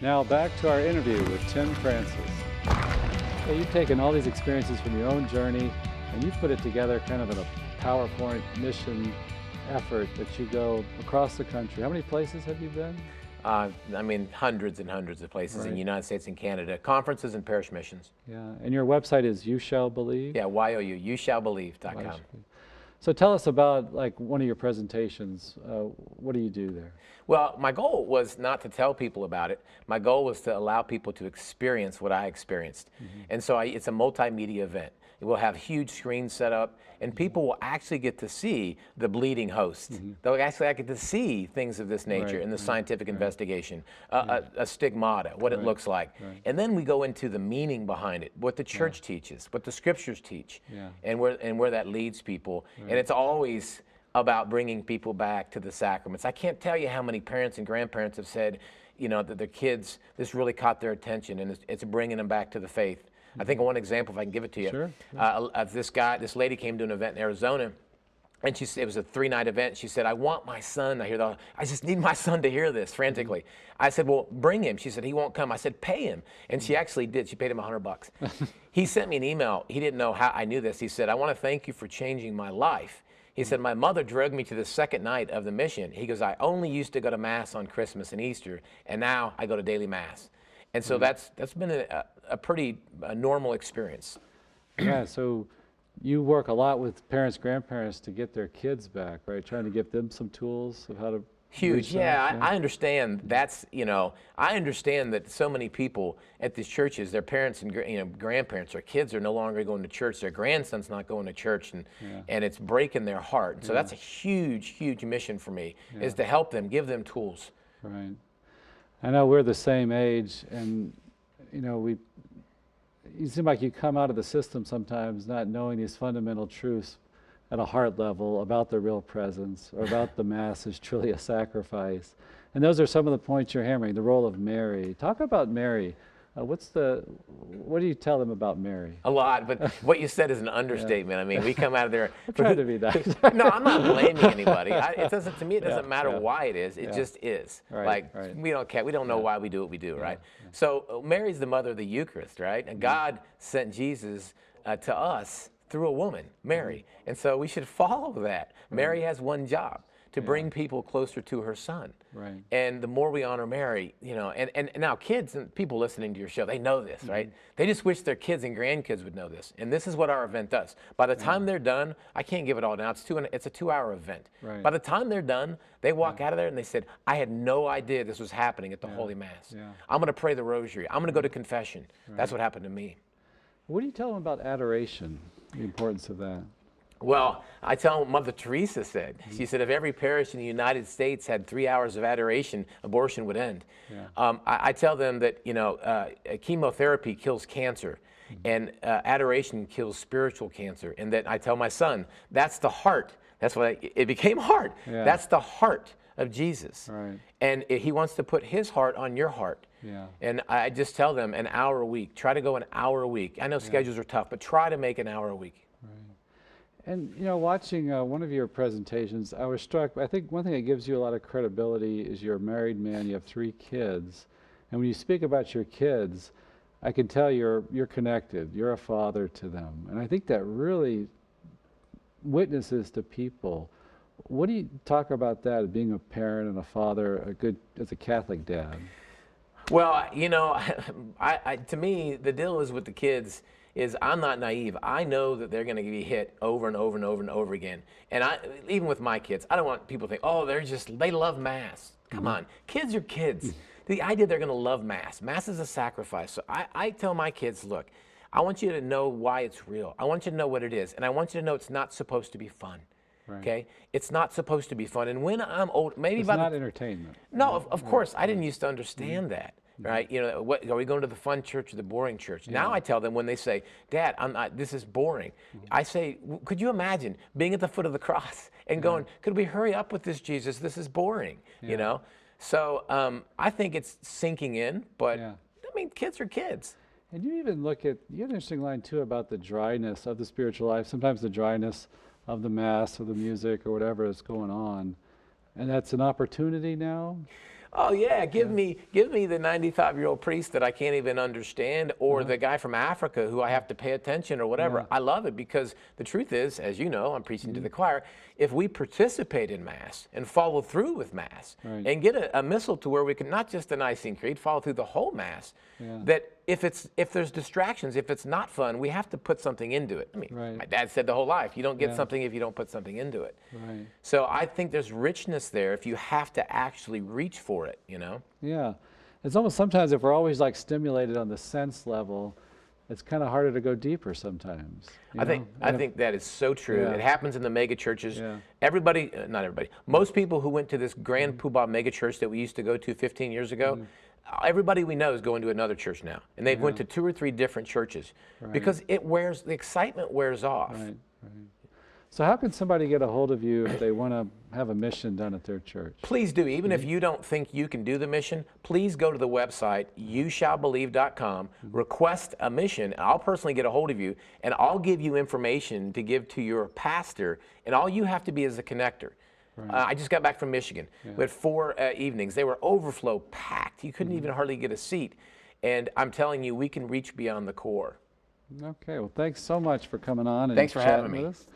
Now back to our interview with Tim Francis. Hey, you've taken all these experiences from your own journey and you put it together kind of in a PowerPoint mission effort that you go across the country. How many places have you been? I mean, hundreds and hundreds of places in the United States and Canada, conferences and parish missions. Yeah, and your website is You Shall Believe? Yeah, YOU, youshallbelieve.com. So tell us about like one of your presentations. What do you do there? Well, my goal was not to tell people about it. My goal was to allow people to experience what I experienced. And so it's a multimedia event. It will have huge screens set up, and people will actually get to see the bleeding host. They'll actually get to see things of this nature in the scientific investigation, a stigmata, what it looks like. And then we go into the meaning behind it, what the church teaches, what the scriptures teach, and where that leads people. And it's always about bringing people back to the sacraments. I can't tell you how many parents and grandparents have said, you know, that their kids, this really caught their attention, and it's bringing them back to the faith. I think one example, if I can give it to you, this lady came to an event in Arizona, and it was a 3-night event. She said, I want my son to hear I just need my son to hear this frantically. I said, well, bring him. She said, he won't come. I said, pay him. And she actually did. She paid him $100. He sent me an email. He didn't know how I knew this. He said, I want to thank you for changing my life. He said, my mother drugged me to the second night of the mission. He goes, I only used to go to Mass on Christmas and Easter, and now I go to daily Mass. And so that's been a pretty normal experience. Yeah, so you work a lot with parents, grandparents to get their kids back, right? Trying to give them some tools of how to Huge, yeah. I understand. I understand that so many people at these churches, their parents and grandparents or kids are no longer going to church. Their grandson's not going to church, and it's breaking their heart. So that's a huge, huge mission for me, is to help them, give them tools. Right. I know we're the same age, and you seem like you come out of the system sometimes not knowing these fundamental truths at a heart level about the real presence, or about the Mass is truly a sacrifice. And those are some of the points you're hammering, the role of Mary. Talk about Mary. What do you tell them about Mary? A lot, but what you said is an understatement. I mean, we come out of there. I'm trying to be that. No, I'm not blaming anybody. To me, it doesn't matter why it is. It just is. We don't care. We don't know why we do what we do, right? So Mary's the mother of the Eucharist, right? And God sent Jesus to us through a woman, Mary. And so we should follow that. Mary has one job, to bring people closer to her son. Right. And the more we honor Mary, and now kids and people listening to your show, they know this, right? They just wish their kids and grandkids would know this. And this is what our event does. By the time they're done, I can't give it all now. It's a 2-hour event. Right. By the time they're done, they walk out of there and they said, I had no idea this was happening at the Holy Mass. I'm going to pray the rosary. I'm going to go to confession. That's what happened to me. What do you tell them about adoration, the importance of that? Well, I tell them what Mother Teresa said. She said if every parish in the United States had 3 hours of adoration, abortion would end. I tell them that chemotherapy kills cancer, and adoration kills spiritual cancer. And that I tell my son, that's the heart. That's why it became heart. That's the heart of Jesus. Right. And he wants to put his heart on your heart. And I just tell them an hour a week. Try to go an hour a week. I know schedules are tough, but try to make an hour a week. And watching one of your presentations, I was struck. I think one thing that gives you a lot of credibility is you're a married man. You have 3 kids, and when you speak about your kids, I can tell you're connected. You're a father to them, and I think that really witnesses to people. What do you talk about that, being a parent and a father, as a Catholic dad? Well, to me, the deal is with the kids is I'm not naive. I know that they're going to be hit over and over and over and over again. And even with my kids, I don't want people to think, oh, they love Mass. Come on, kids are kids. The idea they're going to love Mass. Mass is a sacrifice. So I tell my kids, look, I want you to know why it's real. I want you to know what it is. And I want you to know it's not supposed to be fun. Right. Okay? It's not supposed to be fun. And when I'm old, maybe it's not entertainment. No, of course. I didn't used to understand that. Right? What, are we going to the fun church or the boring church? Now I tell them when they say, Dad, this is boring. I say, could you imagine being at the foot of the cross and going, could we hurry up with this, Jesus? This is boring, So I think it's sinking in, but I mean, kids are kids. And you even you have an interesting line too about the dryness of the spiritual life, sometimes the dryness of the Mass or the music or whatever is going on. And that's an opportunity now? Oh yeah, give me the 95-year-old priest that I can't even understand, or the guy from Africa who I have to pay attention or whatever. Yeah. I love it because the truth is, as you know, I'm preaching to the choir. If we participate in Mass and follow through with Mass Right. and get a missal to where we can not just the Nicene Creed, follow through the whole Mass, Yeah. that if there's distractions, if it's not fun, we have to put something into it. I mean, Right. my dad said the whole life, you don't get Yeah. something if you don't put something into it. Right. So I think there's richness there if you have to actually reach for it, you know? Yeah. It's almost sometimes if we're always like stimulated on the sense level, it's kind of harder to go deeper sometimes. You I know? think And if- that is so true. Yeah. It happens in the mega churches. Yeah. Everybody, not everybody, most people who went to this grand poobah mega church that we used to go to 15 years ago, everybody we know is going to another church now, and they've went to 2 or 3 different churches because the excitement wears off. Right, right. So how can somebody get a hold of you if they want to have a mission done at their church? Please do. Even if you don't think you can do the mission, please go to the website, youshallbelieve.com, request a mission. I'll personally get a hold of you, and I'll give you information to give to your pastor, and all you have to be is a connector. I just got back from Michigan. We had 4 evenings. They were overflow packed. You couldn't even hardly get a seat. And I'm telling you, we can reach beyond the core. Okay, well, thanks so much for coming on and Thanks for having chatting me. with us.